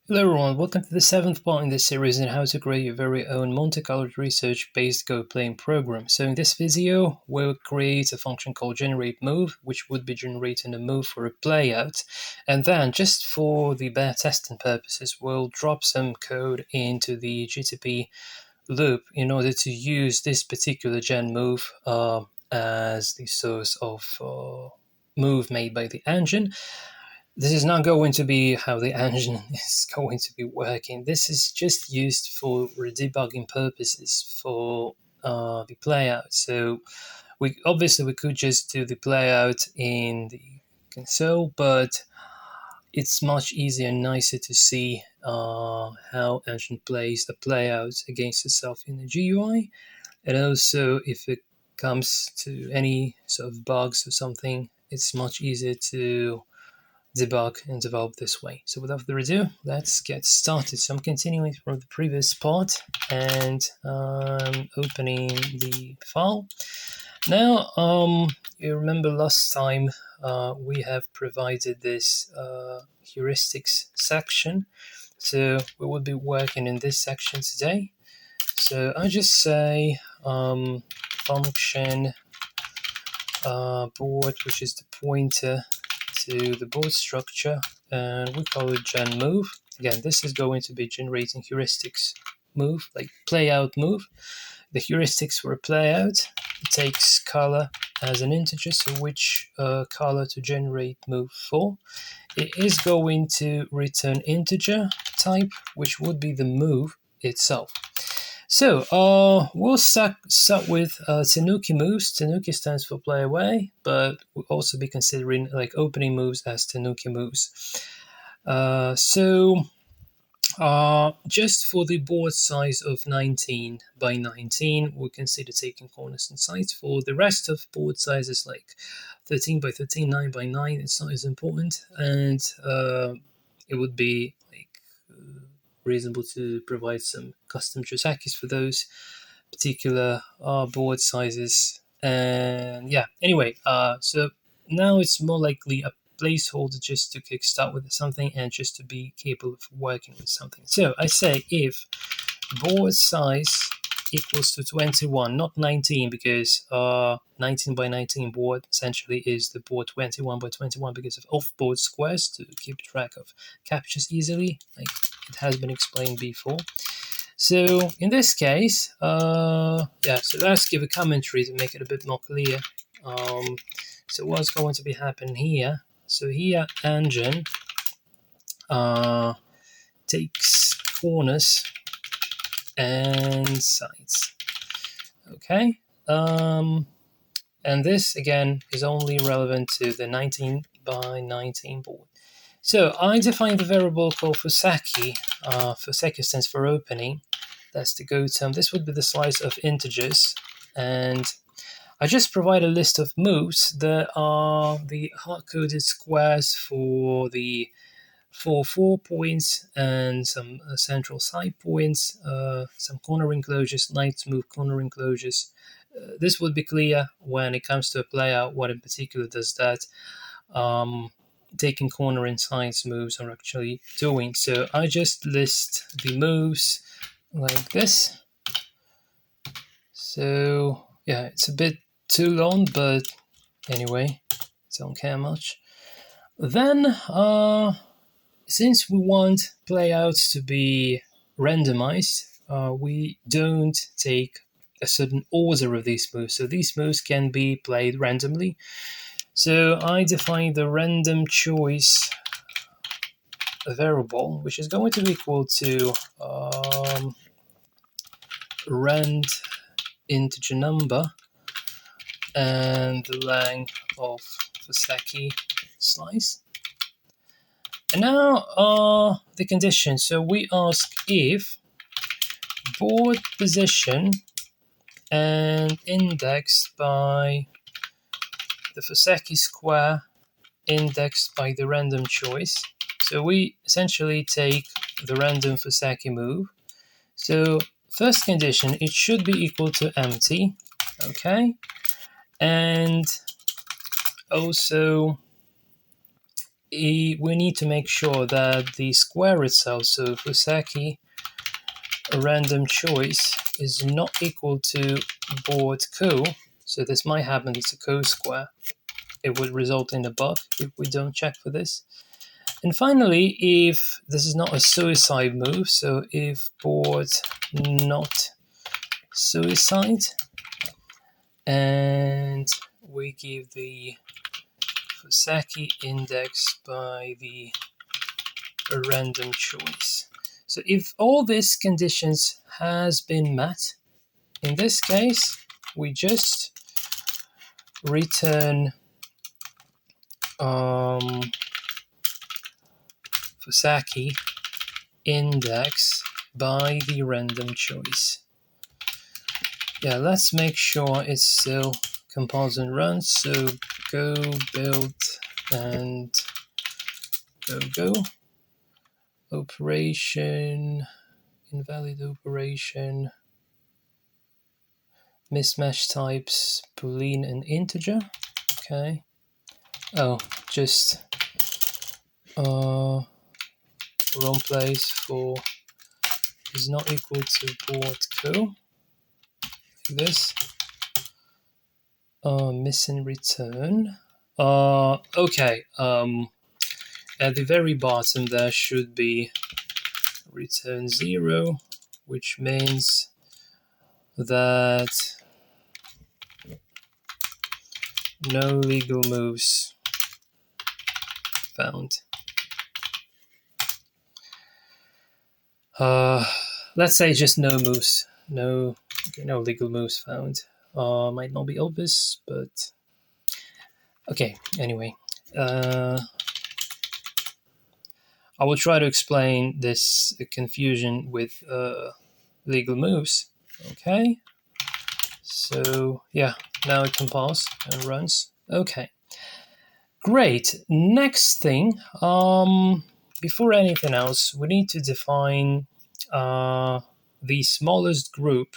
Hello everyone, welcome to the 7th part in this series on how to create your very own multicolored research-based Go playing program. So in this video, we'll create a function called generateMove, which would be generating a move for a playout. And then, just for the bare testing purposes, we'll drop some code into the GTP loop in order to use this particular genmove as the source of move made by the engine. This is not going to be how the engine is going to be working. This is just used for debugging purposes for the playout. So we could just do the playout in the console, but it's much easier and nicer to see how engine plays the playout against itself in the GUI. And also, if it comes to any sort of bugs or something, it's much easier to debug and develop this way. So without further ado, let's get started. So I'm continuing from the previous part and opening the file. Now, you remember last time we have provided this heuristics section. So we will be working in this section today. So I just say function board, which is the pointer to the board structure, and we call it genmove. Again, this is going to be generating heuristics move, like playout move. The heuristics for a playout, it takes color as an integer, so which color to generate move for. It is going to return integer type, which would be the move itself. So we'll start with Tanuki moves. Tanuki stands for play away, but we'll also be considering like opening moves as Tanuki moves. Just for the board size of 19 by 19, we consider taking corners and sides. For the rest of board sizes like 13 by 13, 9 by 9, it's not as important, and it would be reasonable to provide some custom Josakis for those particular board sizes. And yeah, anyway, so now it's more likely a placeholder just to kickstart with something and just to be capable of working with something. So I say if board size equals to 21, not 19, because 19 by 19 board essentially is the board 21 by 21 because of off-board squares to keep track of captures easily, like it has been explained before. So in this case, so let's give a commentary to make it a bit more clear. So what's going to be happening here? So here engine takes corners and sides. Okay, and this again is only relevant to the 19 by 19 board. So I define the variable called Fusaki. Fusaki stands for opening. That's the go term. This would be the slice of integers, and I just provide a list of moves that are the hard-coded squares for the 4 points and some central side points, some corner enclosures, nice move corner enclosures. This would be clear when it comes to a playout, what in particular does that taking corner and sides moves are actually doing. So I just list the moves like this. So yeah, it's a bit too long, but anyway, don't care much. Then since we want playouts to be randomized, we don't take a certain order of these moves. So these moves can be played randomly. So I define the random choice variable, which is going to be equal to rand integer number and the length of Fusaki slice. And now the condition. So we ask if board position and indexed by the Fusaki square indexed by the random choice. So we essentially take the random Fusaki move. So first condition, it should be equal to empty. Okay. And also we need to make sure that the square itself, so Sabaki random choice, is not equal to board co. So this might happen, it's a co-square. It would result in a bug if we don't check for this. And finally, if this is not a suicide move, so if board not suicide, and we give the Sabaki index by the random choice. So if all these conditions has been met, in this case, we just return Sabaki index by the random choice. Yeah, let's make sure it's still compiles and runs. So go build and go. Operation, invalid operation, mismatch types, boolean and integer. Okay. Oh, just wrong place for is not equal to board co. Like this. Missing return. Okay. At the very bottom there should be return 0, which means that no legal moves found. Let's say just no moves, no legal moves found. Might not be obvious, but okay. Anyway, I will try to explain this confusion with legal moves. Okay. So yeah, now it compiles and runs. Okay. Great. Next thing, before anything else, we need to define the smallest group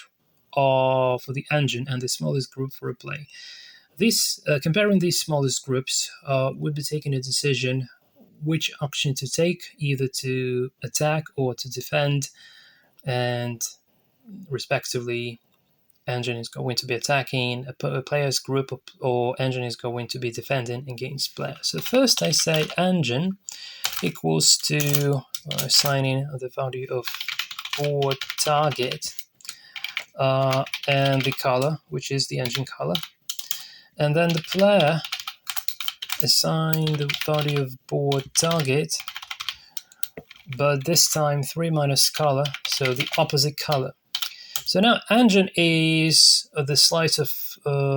for the engine and the smallest group for a play. This comparing these smallest groups would be taking a decision which action to take, either to attack or to defend, and respectively, engine is going to be attacking a player's group, or engine is going to be defending against player. So first I say engine equals to assigning the value of board target and the color, which is the engine color. And then the player assign the value of board target, but this time 3 minus color, so the opposite color. So now engine is the slice of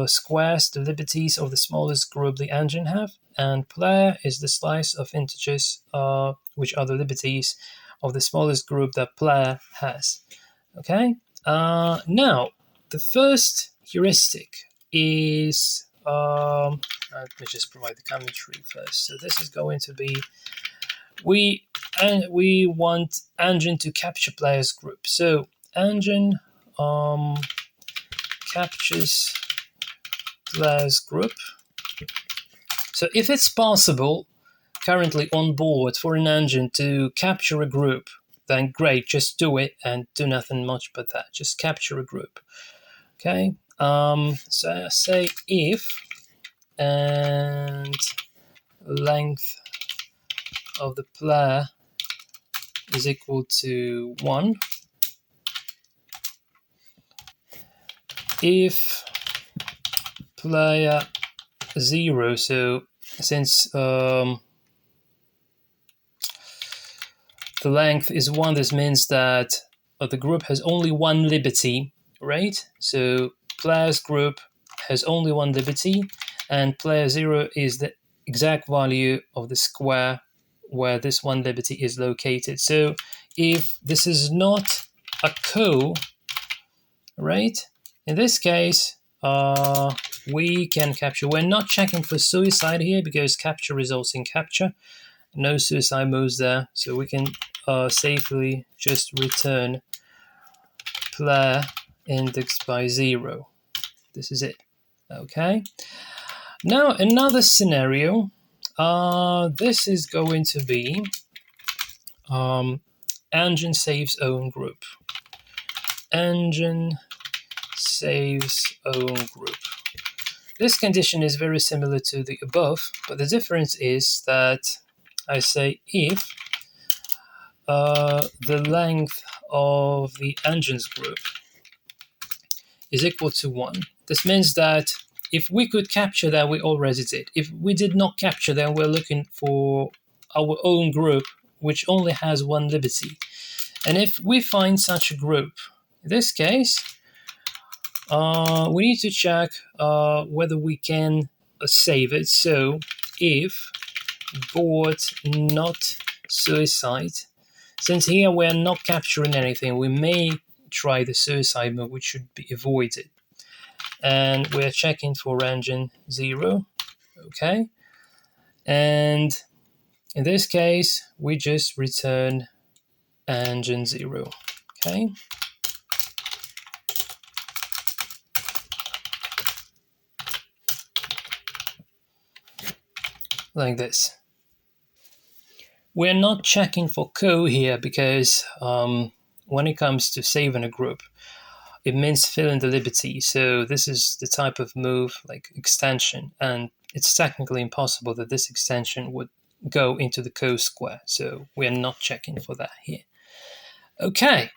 squares, the liberties of the smallest group the engine have, and player is the slice of integers, which are the liberties of the smallest group that player has. Okay. Now the first heuristic is let me just provide the commentary first. So this is going to be we want engine to capture player's group. So engine captures player's group. So if it's possible currently on board for an engine to capture a group, then great, just do it and do nothing much but that. Just capture a group. Okay. So I say if and length of the player is equal to 1. If player 0, so since the length is 1, this means that the group has only one liberty, right? So player's group has only one liberty, and player 0 is the exact value of the square where this one liberty is located. So if this is not a co, right? In this case, we can capture. We're not checking for suicide here because capture results in capture. No suicide moves there, so we can safely just return player indexed by 0. This is it. Okay. Now another scenario. This is going to be engine saves own group. Engine saves own group. This condition is very similar to the above, but the difference is that I say if the length of the engines group is equal to 1. This means that if we could capture that, we already did. If we did not capture, then we're looking for our own group, which only has one liberty. And if we find such a group, in this case, we need to check whether we can save it. So if board not suicide, since here we're not capturing anything, we may try the suicide mode, which should be avoided. And we're checking for engine 0, okay? And in this case, we just return engine 0, okay? Like this. We're not checking for co here because when it comes to saving a group, it means filling the liberty. So this is the type of move like extension, and it's technically impossible that this extension would go into the co square. So we're not checking for that here. Okay.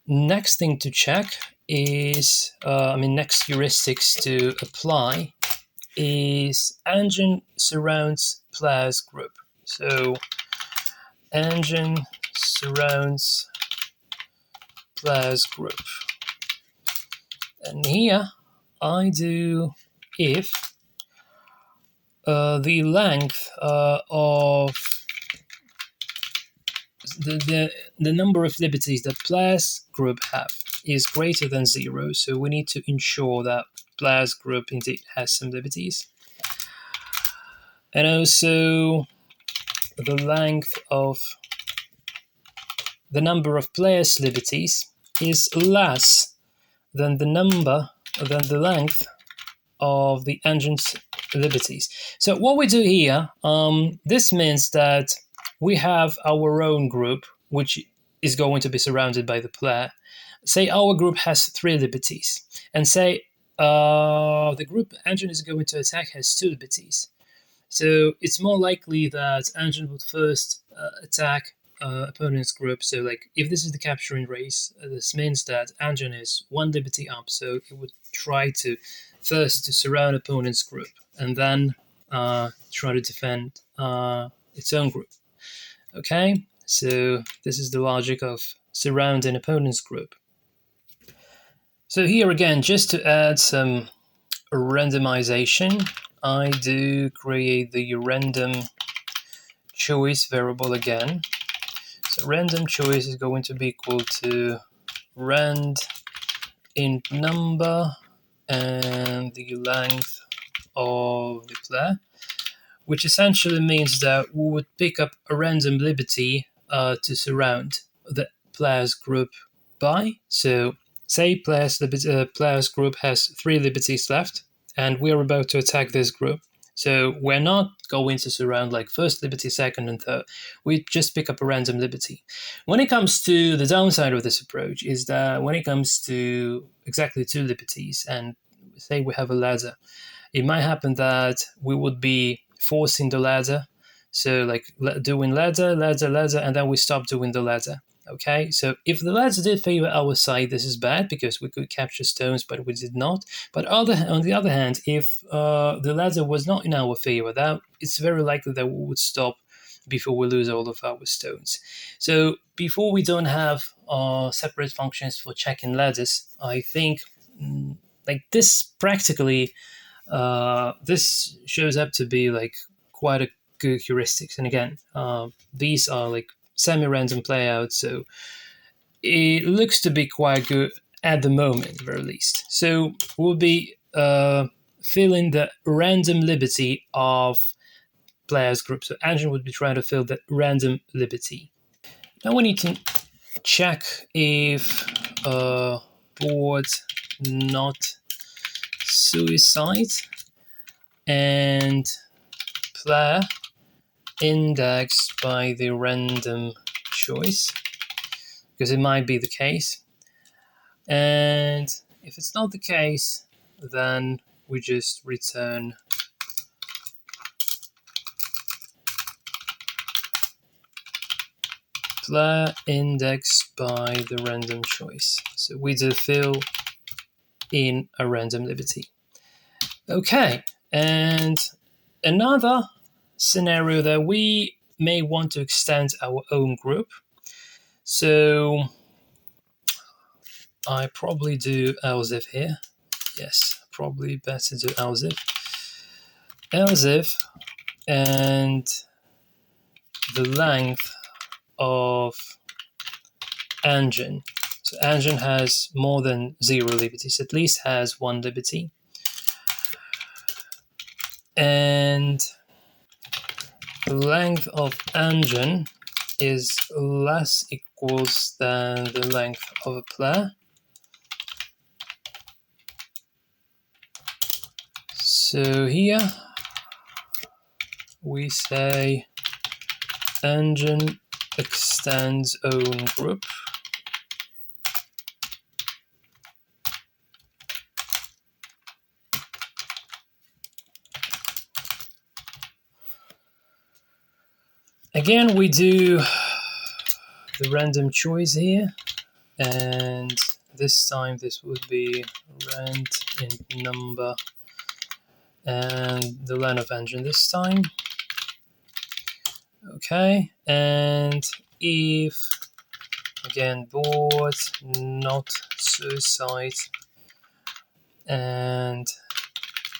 Next thing to check is, next heuristics to apply is engine surrounds players group. So engine surrounds players group. And here I do if the length of the number of liberties that players group have is greater than 0. So we need to ensure that players group indeed has some liberties. And also the length of the number of players' liberties is less than the length of the engine's liberties. So what we do here, this means that we have our own group, which is going to be surrounded by the player. Say our group has 3 liberties, and say the group engine is going to attack has 2 liberties. So it's more likely that engine would first attack opponent's group. So like if this is the capturing race, this means that engine is 1 liberty up, so it would try to first to surround opponent's group and then try to defend its own group. Okay, so this is the logic of surrounding opponent's group. So here again, just to add some randomization, I do create the random choice variable again. So random choice is going to be equal to rand int number and the length of the player, which essentially means that we would pick up a random liberty to surround the players group by. So say players group has 3 liberties left, and we're about to attack this group. So we're not going to surround like first liberty, second, and third. We just pick up a random liberty. When it comes to the downside of this approach is that when it comes to exactly 2 liberties, and say we have a ladder, it might happen that we would be forcing the ladder. So like doing ladder, and then we stop doing the ladder. Okay, so if the ladder did favor our side, this is bad because we could capture stones, but we did not. But on the other hand, if the ladder was not in our favor, that it's very likely that we would stop before we lose all of our stones. So before we don't have separate functions for checking ladders, I think like this practically this shows up to be like quite a good heuristics. And again, these are like semi-random playouts, so it looks to be quite good at the moment, at the very least. So we'll be filling the random liberty of players group. So engine would be trying to fill that random liberty. Now we need to check if board not suicide and player indexed by the random choice, because it might be the case. And if it's not the case, then we just return player indexed by the random choice. So we do fill in a random liberty. Okay, and another scenario that we may want to extend our own group. So I probably do else if here. Yes, probably better do else if. Else if, and the length of engine. So engine has more than 0 liberties, at least has 1 liberty. And the length of engine is less equals than the length of a player. So here we say engine extends own group. Again, we do the random choice here, and this time this would be rand int number and the len of engine this time. Okay, and if again board not suicide and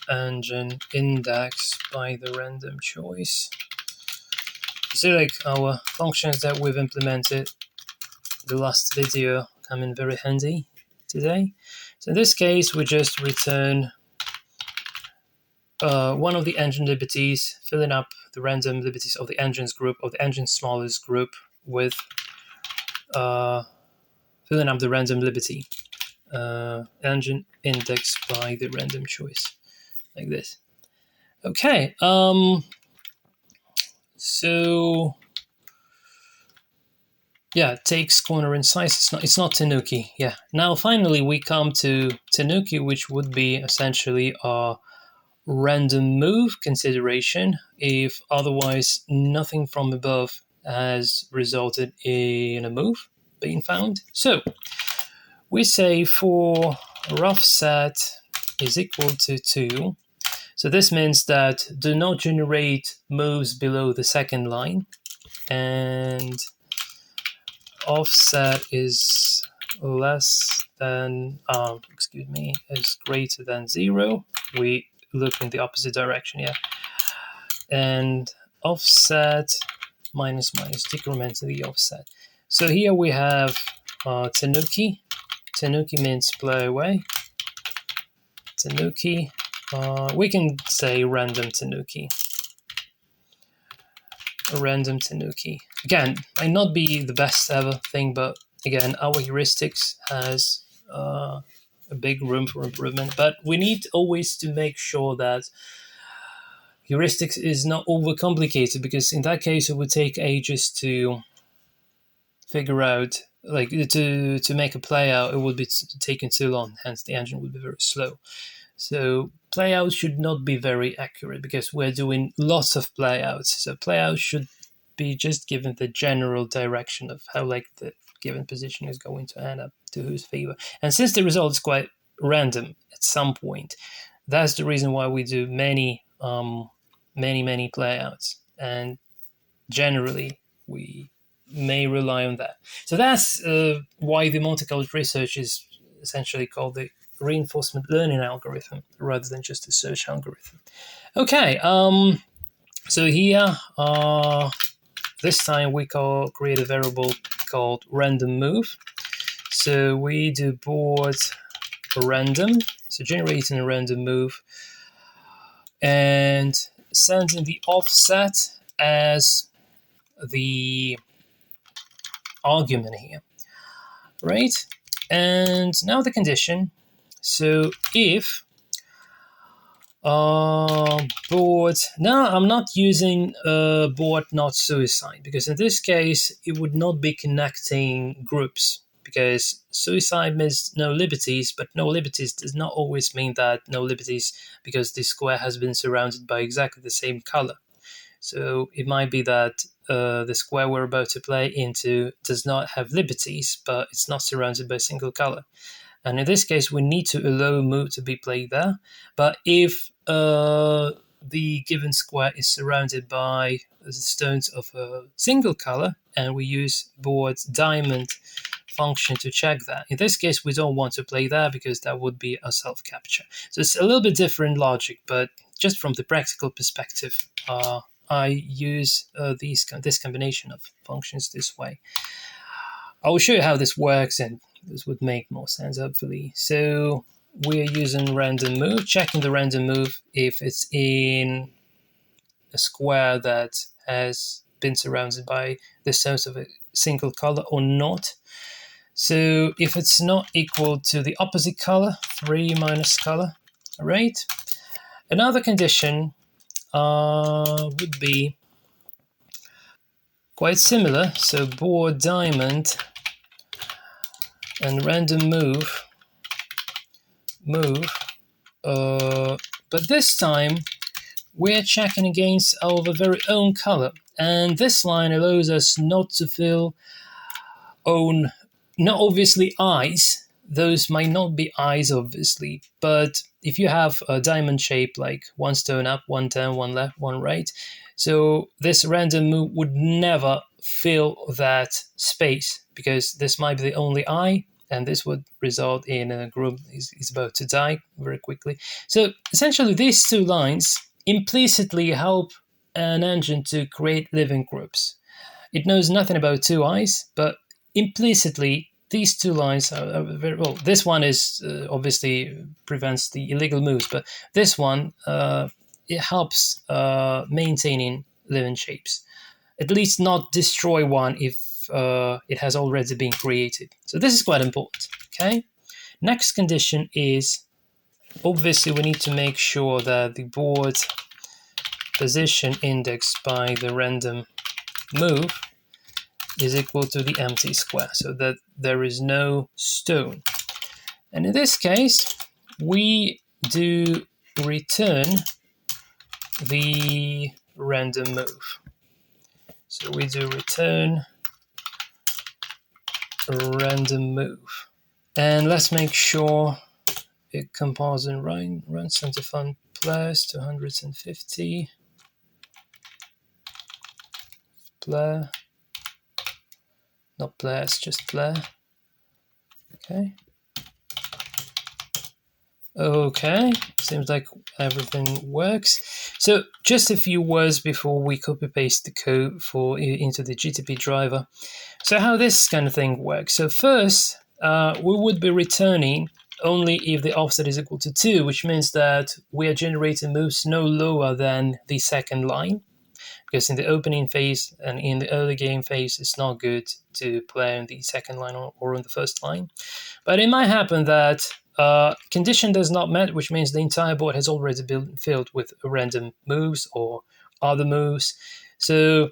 engine index by the random choice. So like our functions that we've implemented the last video come in very handy today. So in this case we just return one of the engine liberties, filling up the random liberties of the engines group, of the engine smallest group, with filling up the random liberty engine index by the random choice, like this. Okay, so yeah, it takes corner and size. It's not Tanuki. Yeah. Now finally we come to Tanuki, which would be essentially a random move consideration if otherwise nothing from above has resulted in a move being found. So we say for rough set is equal to 2. So this means that do not generate moves below the second line, and offset is less than is greater than 0. We look in the opposite direction, yeah. And offset minus decrement the offset. So here we have Tanuki. Tanuki means play away. Tanuki. We can say random Tanuki. A random Tanuki. Again, might not be the best ever thing, but again, our heuristics has a big room for improvement. But we need always to make sure that heuristics is not overcomplicated, because in that case it would take ages to figure out, like to make a playout, it would be taking too long, hence the engine would be very slow. So playouts should not be very accurate because we're doing lots of playouts. So playouts should be just given the general direction of how like the given position is going to end up to whose favor. And since the result is quite random at some point, that's the reason why we do many playouts. And generally we may rely on that. So that's why the multicolored research is essentially called the reinforcement learning algorithm rather than just a search algorithm. Okay, so here this time we create a variable called random move. So we do board random, so generating a random move, and sending the offset as the argument here, right? And now the condition. So if Board. No, I'm not using board not suicide, because in this case it would not be connecting groups, because suicide means no liberties, but no liberties does not always mean that no liberties because the square has been surrounded by exactly the same color. So it might be that the square we're about to play into does not have liberties, but it's not surrounded by a single color. And in this case, we need to allow move to be played there. But if the given square is surrounded by the stones of a single color, and we use board's diamond function to check that. In this case, we don't want to play there because that would be a self-capture. So it's a little bit different logic, but just from the practical perspective, I use this combination of functions this way. I will show you how this works, and this would make more sense, hopefully. So we're using random move, checking the random move if it's in a square that has been surrounded by the stones of a single color or not. So if it's not equal to the opposite color, 3 minus color, right? Another condition would be quite similar. So board diamond and random move, but this time we're checking against our very own color, and this line allows us not to fill own, not obviously eyes. Those might not be eyes, obviously, but if you have a diamond shape, like one stone up, one down, one left, one right, so this random move would never fill that space, because this might be the only eye, and this would result in a group is about to die very quickly. So essentially, these two lines implicitly help an engine to create living groups. It knows nothing about two eyes, but implicitly these two lines are very well. This one is obviously prevents the illegal moves, but this one it helps maintaining living shapes. At least not destroy one if it has already been created. So this is quite important. Okay. Next condition is obviously we need to make sure that the board position indexed by the random move is equal to the empty square, so that there is no stone. And in this case, we do return the random move. So we do return random move. And let's make sure it compiles and runs center fun plus 250 player, not players, just player. Okay. Okay, seems like everything works. So just a few words before we copy paste the code into the GTP driver. So how this kind of thing works. So first, we would be returning only if the offset is equal to 2, which means that we are generating moves no lower than the second line. Because in the opening phase and in the early game phase, it's not good to play on the second line or on the first line. But it might happen that condition does not met, which means the entire board has already been filled with random moves or other moves. So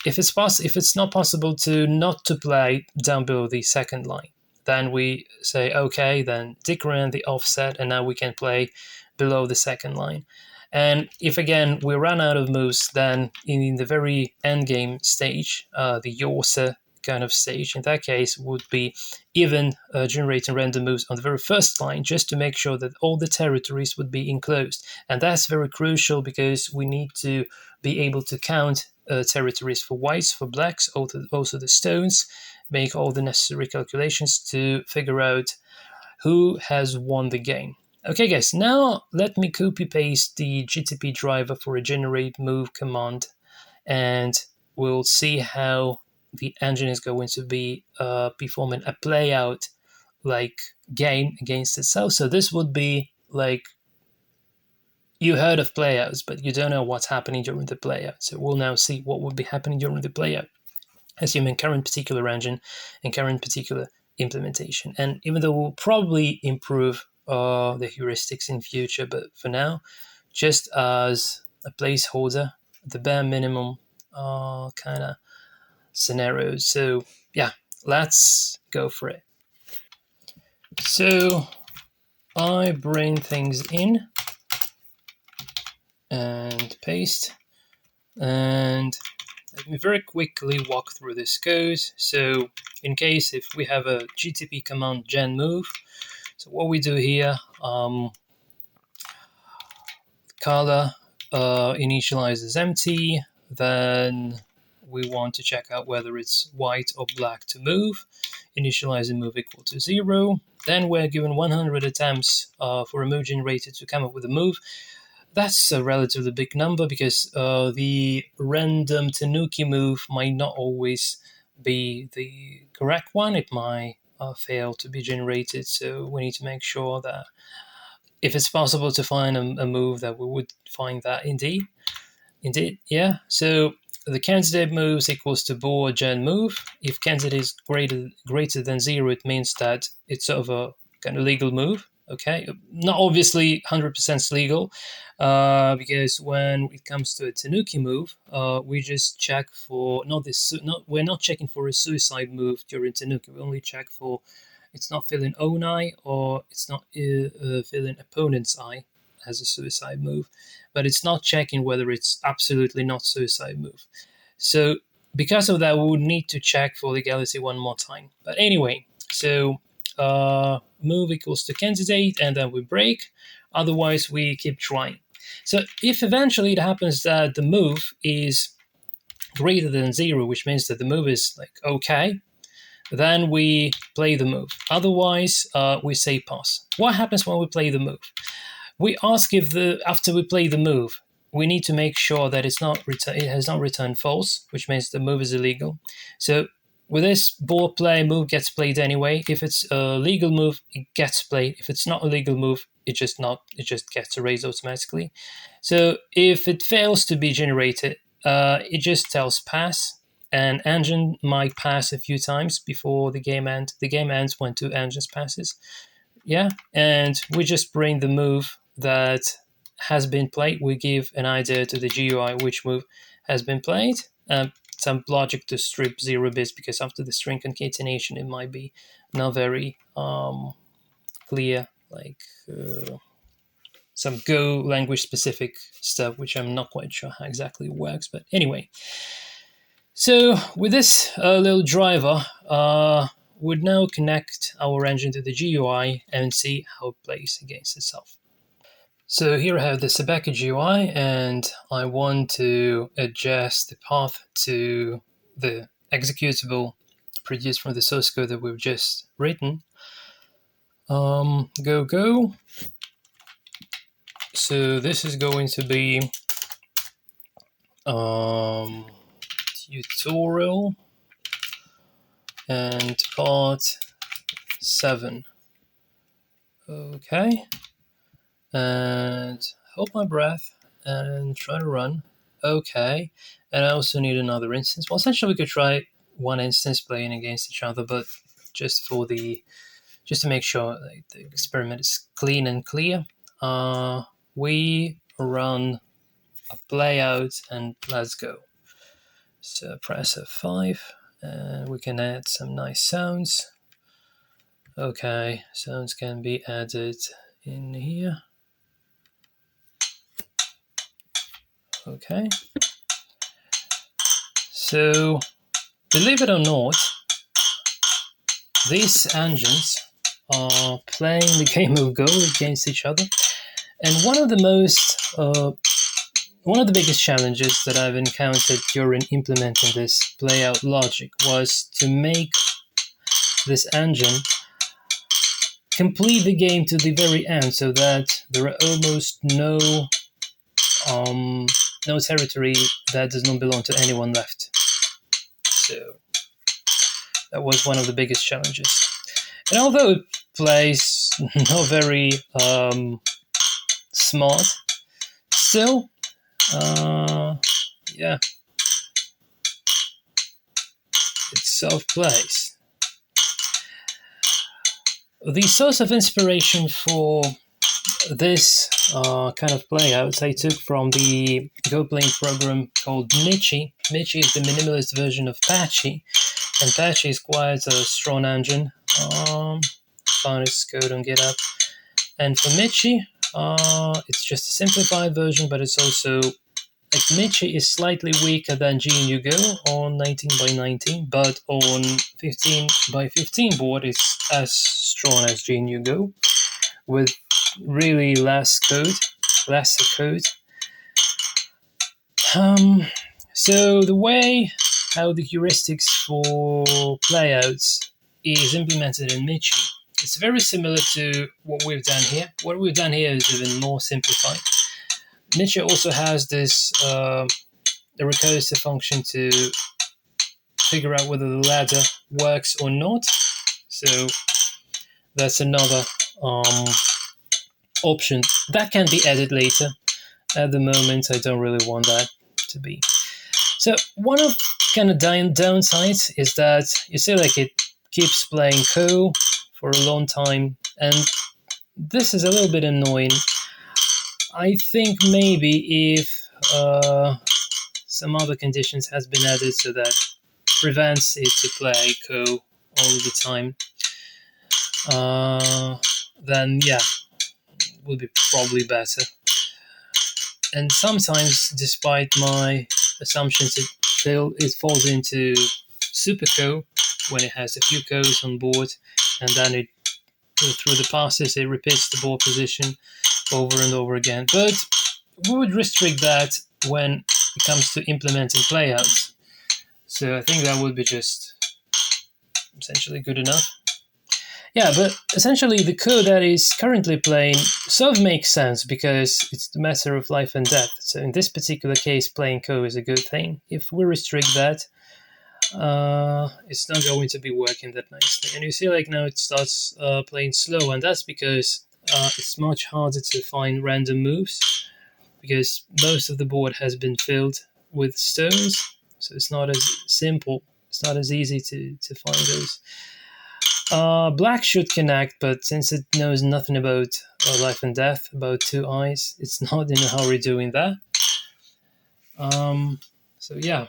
if it's not possible not to play down below the second line, then we say, okay, then decrement the offset, and now we can play below the second line. And if again we run out of moves, then in the very end game stage, the Yorsa kind of stage, in that case would be even generating random moves on the very first line, just to make sure that all the territories would be enclosed. And that's very crucial, because we need to be able to count territories for whites, for blacks, also the stones, make all the necessary calculations to figure out who has won the game. Okay guys, now let me copy paste the GTP driver for a generate move command, and we'll see how the engine is going to be performing a playout like game against itself. So this would be like, you heard of playouts, but you don't know what's happening during the playout. So we'll now see what would be happening during the playout, assuming current particular engine and current particular implementation. And even though we'll probably improve the heuristics in future, but for now, just as a placeholder, the bare minimum kind of scenario. So yeah, let's go for it. So I bring things in and paste, and let me very quickly walk through this code. So in case if we have a GTP command genmove, so what we do here, color initializes empty, then we want to check out whether it's white or black to move, initializing move equal to 0. Then we're given 100 attempts for a move generator to come up with a move. That's a relatively big number because the random tanuki move might not always be the correct one. It might fail to be generated, so we need to make sure that if it's possible to find a move, that we would find that indeed, yeah. So the candidate moves equals to board gen move. If candidate is greater than 0, it means that it's sort of a kind of legal move. Okay, not obviously 100% legal, because when it comes to a tanuki move, we just check for we're not checking for a suicide move during tanuki. We only check for it's not filling own eye or it's not filling opponent's eye as a suicide move, but it's not checking whether it's absolutely not suicide move. So because of that, we would need to check for legality one more time. But anyway, so move equals to candidate, and then we break. Otherwise, we keep trying. So if eventually it happens that the move is greater than 0, which means that the move is like okay, then we play the move. Otherwise, we say pass. What happens when we play the move? We ask if after we play the move, we need to make sure that it has not returned false, which means the move is illegal. So with this board play, move gets played anyway. If it's a legal move, it gets played. If it's not a legal move, it just gets erased automatically. So if it fails to be generated, it just tells pass. And engine might pass a few times before the game ends. The game ends when 2 engines passes. Yeah, and we just bring the move that has been played. We give an idea to the GUI which move has been played. Some logic to strip 0 bits because after the string concatenation it might be not very clear, like some Go language specific stuff, which I'm not quite sure how exactly it works. But anyway, so with this little driver, we'd now connect our engine to the GUI and see how it plays against itself. So here I have the Sabaki GUI, and I want to adjust the path to the executable produced from the source code that we've just written. Go. So this is going to be tutorial and part 7. Okay. And hold my breath and try to run. Okay. And I also need another instance. Well, essentially we could try one instance playing against each other, but just to make sure like, the experiment is clean and clear, we run a playout and let's go. So press F5 and we can add some nice sounds. Okay, sounds can be added in here. Okay. So, believe it or not, these engines are playing the game of Go against each other. And one of the biggest challenges that I've encountered during implementing this playout logic was to make this engine complete the game to the very end, so that there are almost no territory that does not belong to anyone left. So that was one of the biggest challenges. And although it plays not very smart, still, yeah, it self-plays. The source of inspiration for this kind of playouts I took from the Go playing program called Michi. Michi is the minimalist version of Patchy, and Patchy is quite a strong engine. Found its code on GitHub. And for Michi, it's just a simplified version, but it's also like Michi is slightly weaker than GNU Go on 19 by 19, but on 15 by 15 board it's as strong as GNU Go with really lesser code. So the way how the heuristics for playouts is implemented in Michi, it's very similar to what we've done here. What we've done here is even more simplified. Michi also has this the recursive function to figure out whether the ladder works or not. So that's another option that can be added later. At the moment, I don't really want that to be. So one of kind of downsides is that you see like it keeps playing co for a long time, and this is a little bit annoying. I think maybe if some other conditions has been added so that prevents it to play co all the time, then yeah, would be probably better. And sometimes, despite my assumptions, it falls into super co when it has a few co's on board, and then it through the passes it repeats the ball position over and over again. But we would restrict that when it comes to implementing playouts. So I think that would be just essentially good enough. Yeah, but essentially the code that is currently playing sort of makes sense because it's the matter of life and death. So in this particular case, playing code is a good thing. If we restrict that, it's not going to be working that nicely. And you see like now it starts playing slow, and that's because it's much harder to find random moves because most of the board has been filled with stones. So it's not as simple. It's not as easy to find those. Black should connect, but since it knows nothing about life and death, about two eyes, it's not in a hurry doing that. So yeah.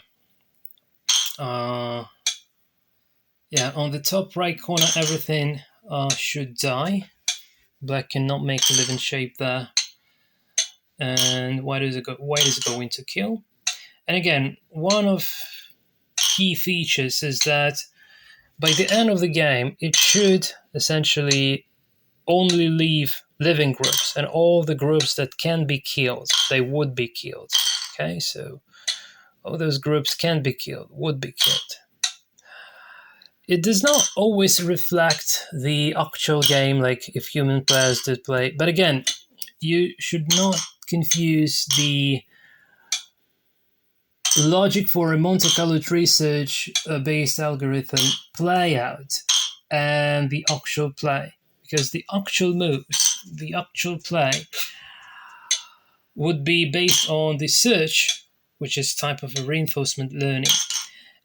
Yeah, on the top right corner, everything should die. Black cannot make a living shape there. And white is going to kill. And again, one of key features is that by the end of the game, it should essentially only leave living groups, and all the groups that can be killed, they would be killed. Okay, so all those groups can be killed, would be killed. It does not always reflect the actual game, like if human players did play. But again, you should not confuse the logic for a Monte Carlo research based algorithm playout and the actual play, because the actual moves, the actual play would be based on the search, which is type of a reinforcement learning.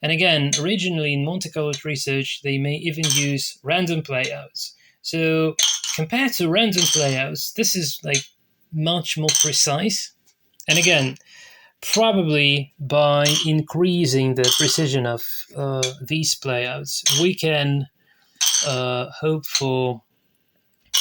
And again, originally in Monte Carlo research, they may even use random playouts. So compared to random playouts, this is like much more precise. And again, probably by increasing the precision of these playouts, we can hope for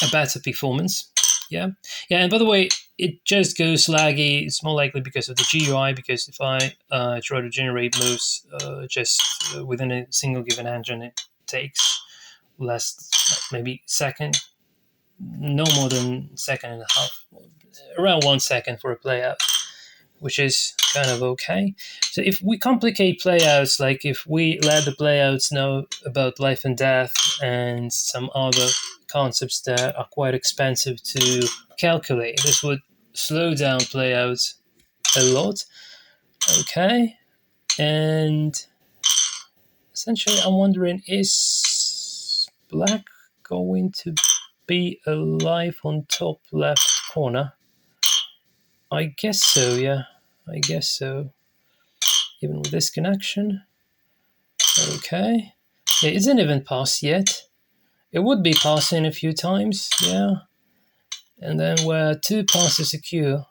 a better performance. Yeah. And by the way, it just goes laggy. It's more likely because of the GUI, because if I try to generate moves just within a single given engine, it takes less, maybe second, no more than second and a half, around 1 second for a playout, which is kind of okay. So if we complicate playouts, like if we let the playouts know about life and death and some other concepts that are quite expensive to calculate, this would slow down playouts a lot. Okay. And essentially, I'm wondering, is black going to be alive on top left corner? I guess so, yeah. I guess so. Even with this connection. Okay. Yeah, it didn't even pass yet. It would be passing a few times, yeah. And then where 2 passes occur,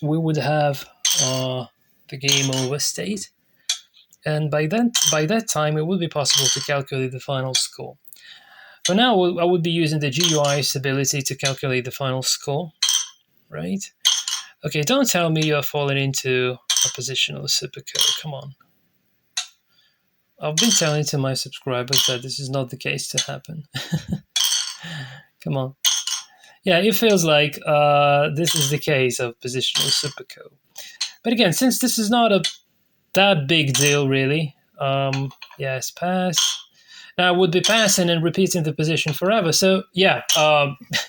we would have the game over state. And by that time, it would be possible to calculate the final score. For now, I would be using the GUI's ability to calculate the final score, right? Okay, don't tell me you're falling into a positional supercode. Come on. I've been telling to my subscribers that this is not the case to happen. Come on. Yeah, it feels like this is the case of positional supercode. But again, since this is not that big deal, really, yes, pass. Now I would be passing and repeating the position forever. So yeah,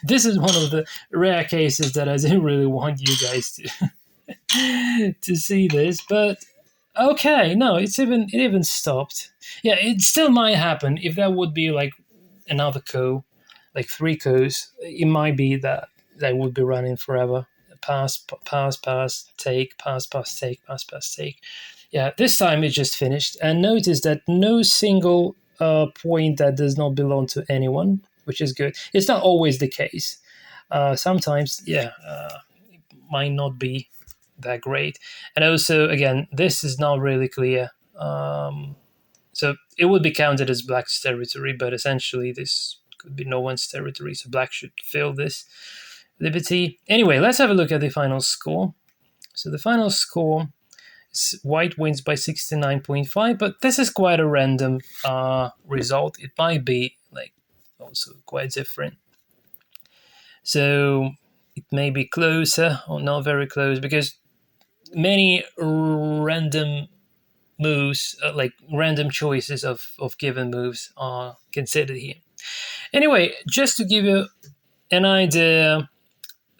this is one of the rare cases that I didn't really want you guys to see this, but okay, no, it even stopped. Yeah, it still might happen if that would be like another co, like 3 co's. It might be that they would be running forever. Pass, pass, pass, take, pass, pass, take, pass, pass, take. Yeah, this time it just finished. And notice that no single point that does not belong to anyone, which is good. It's not always the case. Sometimes, yeah, it might not be that great. And also, again, this is not really clear. So it would be counted as black's territory, but essentially this could be no one's territory, so black should fill this liberty. Anyway, let's have a look at the final score. So the final score is white wins by 69.5, but this is quite a random result. It might be like also quite different. So it may be closer or not very close, because many random moves, like random choices of given moves, are considered here. Anyway, just to give you an idea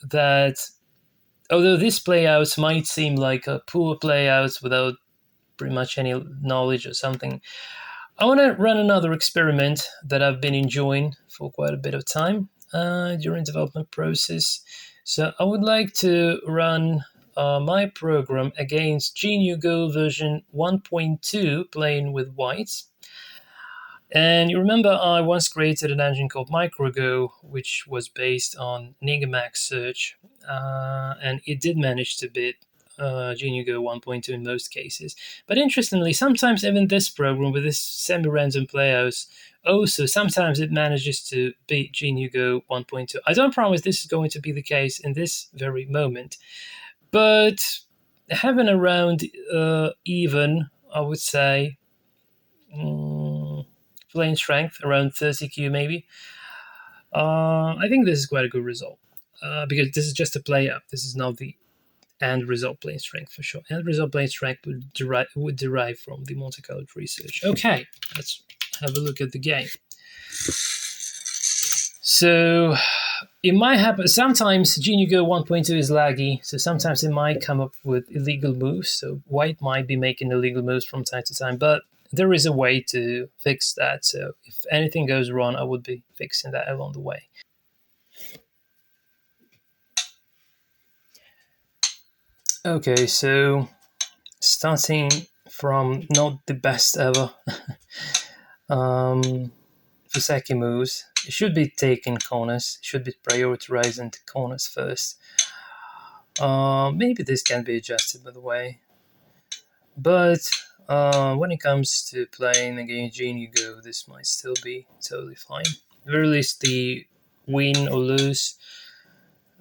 that although these playouts might seem like a poor playouts without pretty much any knowledge or something, I want to run another experiment that I've been enjoying for quite a bit of time during development process. So I would like to run my program against GNU version 1.2 playing with whites. And you remember I once created an engine called MicroGo, which was based on eninge search, and it did manage to beat GNU 1.2 in most cases. But interestingly, sometimes even this program with this semi-random playouts, also sometimes it manages to beat GNU 1.2. I don't promise this is going to be the case in this very moment, but having around even, I would say, playing strength around 30Q maybe. I think this is quite a good result because this is just a play up. This is not the end result playing strength for sure. End result playing strength would derive from the Monte Carlo research. Okay, let's have a look at the game. So it might happen. Sometimes GNU 1.2 is laggy, so sometimes it might come up with illegal moves. So white might be making illegal moves from time to time, but there is a way to fix that. So if anything goes wrong, I would be fixing that along the way. Okay, so starting from not the best ever Fuseki moves. It should be taking corners. It should be prioritizing the corners first. Maybe this can be adjusted, by the way. But when it comes to playing against GNU, this might still be totally fine. At the very least, the win or lose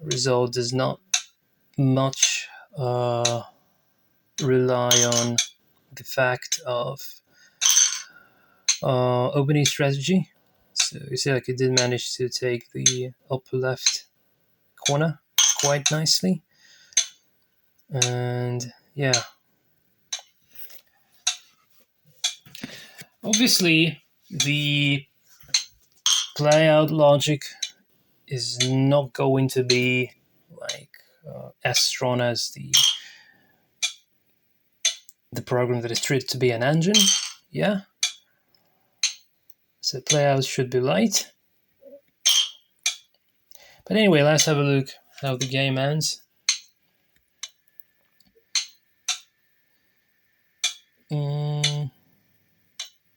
result does not much rely on the fact of opening strategy. So you see, like it did manage to take the upper left corner quite nicely, and yeah. Obviously, the playout logic is not going to be like as strong as the program that is treated to be an engine. Yeah. So playout should be light. But anyway, let's have a look how the game ends.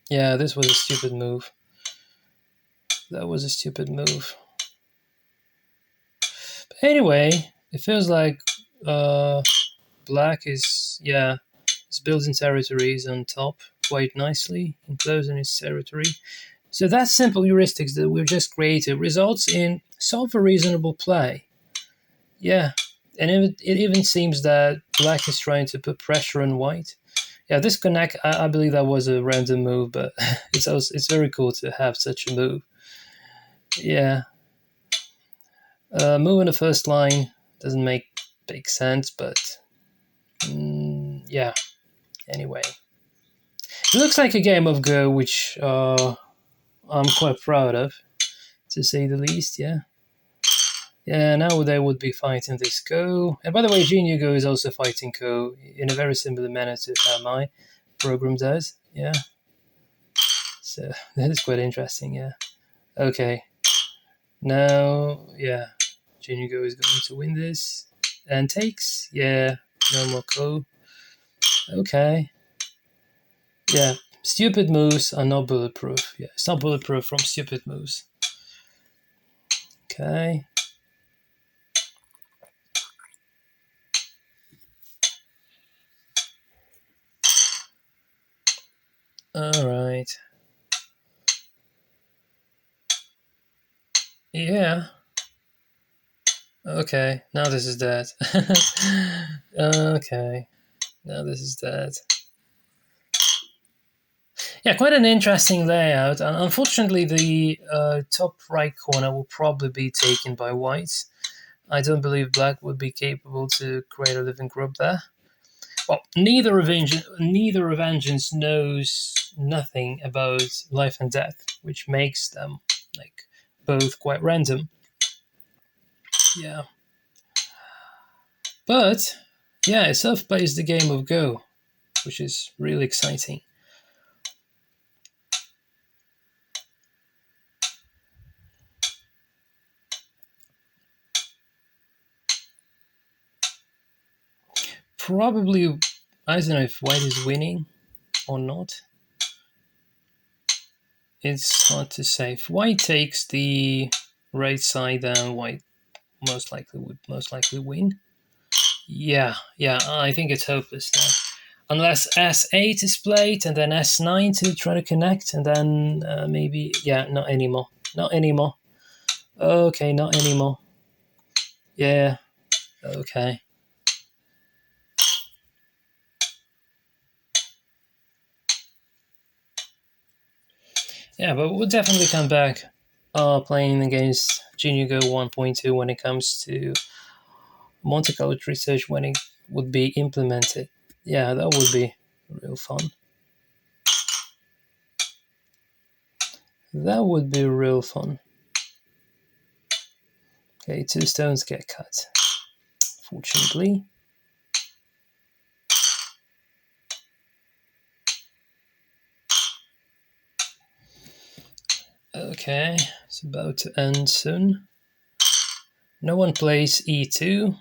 Yeah, this was a stupid move. That was a stupid move. anyway, it feels like black is building territories on top quite nicely, enclosing its territory. So that simple heuristics that we've just created results in solve a reasonable play. Yeah, and it even seems that black is trying to put pressure on white. Yeah, this connect, I believe that was a random move, but it's very cool to have such a move. Yeah, move on the first line doesn't make big sense, but yeah. Anyway, it looks like a game of Go, which I'm quite proud of, to say the least. Yeah. Yeah, now they would be fighting this Go. And by the way, Junior Go is also fighting Go in a very similar manner to how my program does. Yeah. So that is quite interesting. Yeah. Okay. Now, yeah, Junior Go is going to win this. And takes. Yeah. No more Go. Okay. Yeah. Stupid moves are not bulletproof. Yeah, it's not bulletproof from stupid moves. Okay. All right. Yeah. Okay. Now this is that. Okay. Now this is that. Yeah, quite an interesting layout. And unfortunately, the top right corner will probably be taken by white. I don't believe black would be capable to create a living group there. Well, neither of engines knows nothing about life and death, which makes them like both quite random. Yeah. But yeah, it self plays the game of Go, which is really exciting. Probably, I don't know if white is winning or not. It's hard to say. If white takes the right side, then white would most likely win. Yeah, I think it's hopeless now. Unless S8 is played and then S9 to try to connect, and then maybe, not anymore. Not anymore. Okay, not anymore. Yeah, okay. Yeah, but we'll definitely come back playing against Junior Go 1.2 when it comes to Monte Carlo research when it would be implemented. Yeah, that would be real fun. That would be real fun. Okay, 2 stones get cut. Fortunately. Okay, it's about to end soon. No one plays E2.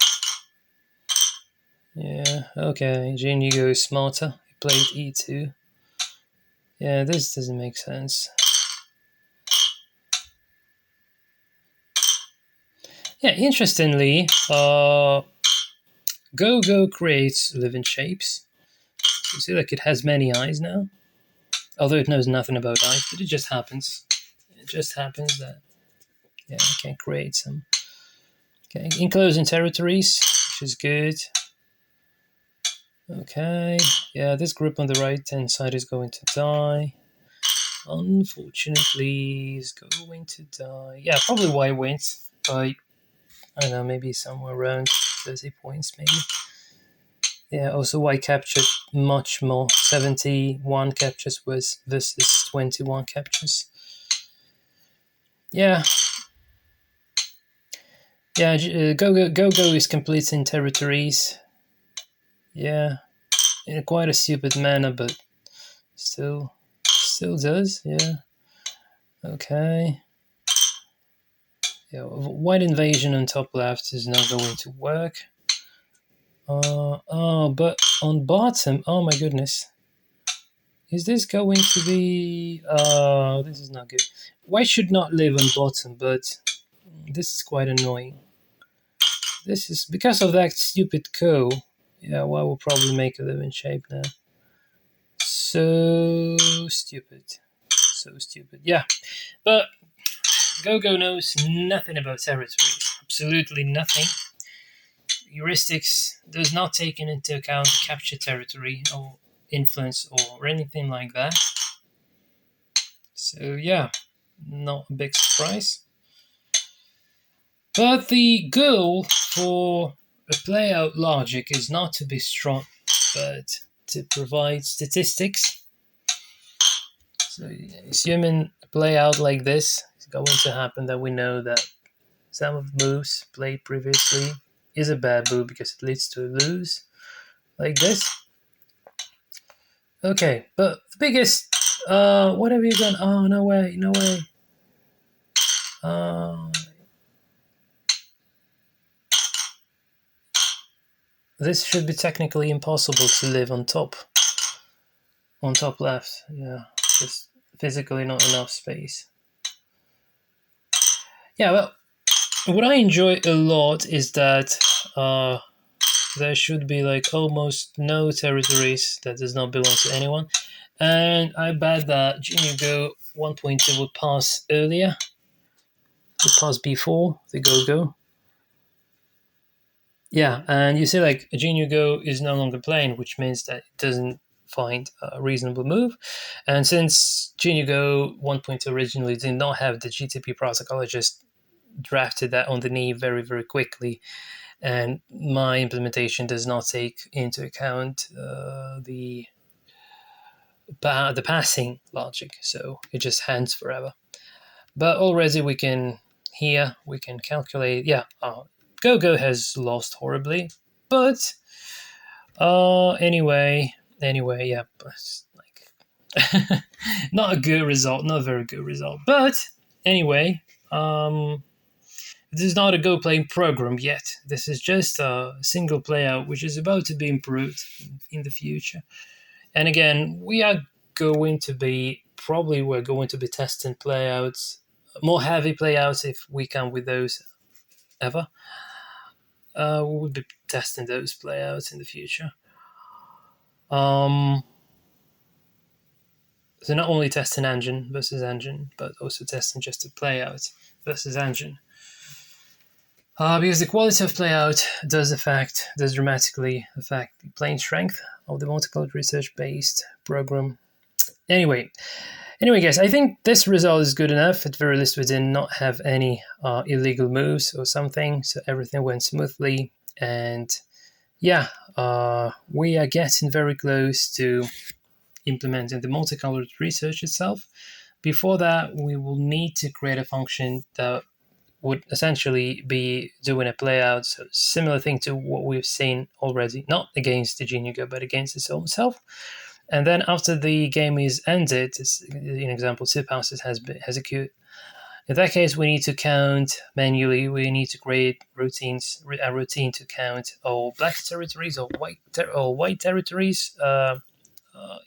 Yeah, okay, Junior goes smarter. He played E2. Yeah, this doesn't make sense. Yeah, interestingly, Go creates living shapes. You see, like it has many eyes now. Although it knows nothing about eyes, but it just happens. It just happens that, it can create some. Okay, enclosing territories, which is good. Okay, yeah, this group on the right hand side is going to die. Unfortunately, is going to die. Yeah, probably white wins by, I don't know, maybe somewhere around 30 points, maybe. Yeah, also white captured much more. 71 captures versus 21 captures. Yeah. Yeah, Go is completing territories. Yeah. In quite a stupid manner, but still does, yeah. Okay. Yeah, white invasion on top left is not going to work. But on bottom, oh my goodness. Is this going to be... this is not good. White should not live on bottom, but this is quite annoying. this is because of that stupid co. Yeah, well, I will probably make a living shape now. So stupid. So stupid. Yeah. But GoGo knows nothing about territories. Absolutely nothing. Heuristics does not take into account the capture territory or influence or anything like that. So yeah, not a big surprise. But the goal for a playout logic is not to be strong, but to provide statistics. So assuming a playout like this is going to happen, that we know that some of the moves played previously is a bad move because it leads to a lose, like this. Okay, but the biggest, what have you done? Oh, no way, no way. This should be technically impossible to live on top left. Yeah, just physically not enough space. Yeah, well, what I enjoy a lot is that there should be like almost no territories that does not belong to anyone. And I bet that Junior Go 1.2 would pass earlier. Would pass before the Go. Yeah, and you see like Junior Go is no longer playing, which means that it doesn't find a reasonable move. And since Junior Go 1.2 originally did not have the GTP protocol, I just drafted that on the knee very, very quickly. And my implementation does not take into account the passing logic, so it just hands forever. But already we can calculate. Yeah, GoGo has lost horribly, but anyway, yeah, like not a good result, not a very good result. But anyway, this is not a Go playing program yet. This is just a single playout, which is about to be improved in the future. And again, we're going to be testing playouts, more heavy playouts if we come with those ever. We will be testing those playouts in the future. So not only testing engine versus engine, but also testing just the playout versus engine. Because the quality of playout does dramatically affect the playing strength of the multicolored research-based program. Anyway, guys, I think this result is good enough. At very least, we did not have any illegal moves or something, so everything went smoothly. And yeah, we are getting very close to implementing the multicolored research itself. Before that, we will need to create a function that would essentially be doing a playout, so similar thing to what we've seen already, not against the Junior Go, but against its own self. And then after the game is ended, in example, 2 passes has occurred. In that case, we need to count manually. We need to create a routine to count all black territories or white territories,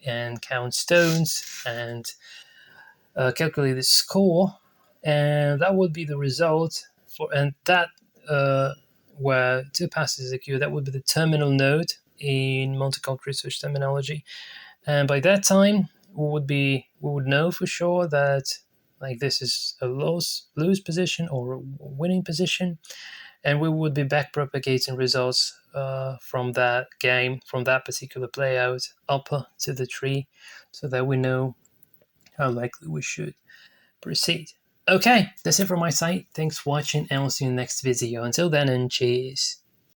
and count stones and calculate the score. And that would be the result where 2 passes occur. That would be the terminal node in multicolored research terminology. And by that time, we would know for sure that like this is a lose position or a winning position, and we would be back propagating results from that game, from that particular playout, up to the tree, so that we know how likely we should proceed. Okay, that's it from my side. Thanks for watching, and I'll see you in the next video. Until then, and cheers.